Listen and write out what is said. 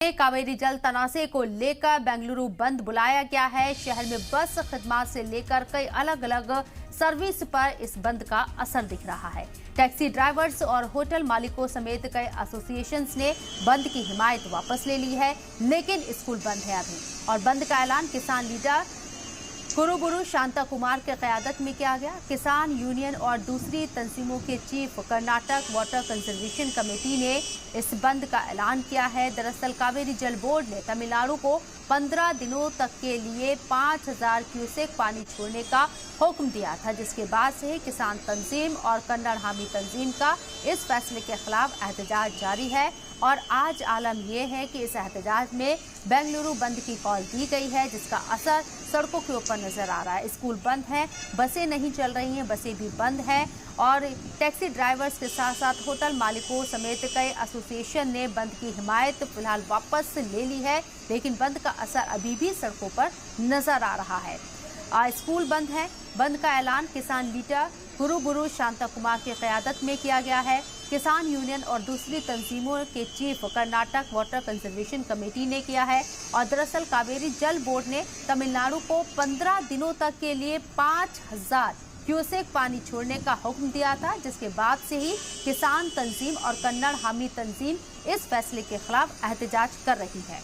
कावेरी जल तनाज़े को लेकर बेंगलुरु बंद बुलाया गया है। शहर में बस खिदमत से लेकर कई अलग अलग सर्विस पर इस बंद का असर दिख रहा है। टैक्सी ड्राइवर्स और होटल मालिकों समेत कई एसोसिएशंस ने बंद की हिमायत वापस ले ली है, लेकिन स्कूल बंद है अभी। और बंद का ऐलान किसान लीडर कुरुबुरु शांता कुमार के क़यादत में किया गया। किसान यूनियन और दूसरी तंजीमों के chief Karnataka water conservation committee ने इस बंद का ऐलान किया है। दरअसल कावेरी जल बोर्ड ने तमिलनाडु को 15 दिनों तक के लिए 5000 क्यूसेक पानी छोड़ने का हुक्म दिया था, जिसके बाद से ही किसान तंजीम और कन्नड़ हामी तंजीम का इस फैसले के खिलाफ एहतजाज जारी है। और आज आलम यह है कि इस एहतजाज में बेंगलुरु बंद की कॉल दी गई है, जिसका असर सड़कों के ऊपर नजर आ रहा है। स्कूल बंद हैं, बसें नहीं चल रही हैं, बसें भी बंद हैं और टैक्सी ड्राइवर्स के साथ साथ होटल मालिकों समेत कई एसोसिएशन ने बंद की हिमायत फिलहाल वापस ले ली है, लेकिन बंद का असर अभी भी सड़कों पर नजर आ रहा है। स्कूल बंद है। बंद का ऐलान किसान लीडर कुरुबुरु शांता कुमार की क़यादत में किया गया है। किसान यूनियन और दूसरी तंजीमों के chief Karnataka water conservation committee ने किया है। और दरअसल कावेरी जल बोर्ड ने तमिलनाडु को 15 दिनों तक के लिए 5000 क्यूसेक पानी छोड़ने का हुक्म दिया था, जिसके बाद से ही किसान तंजीम और कन्नड़ हामी तंजीम इस फैसले के खिलाफ एहतजाज कर रही है।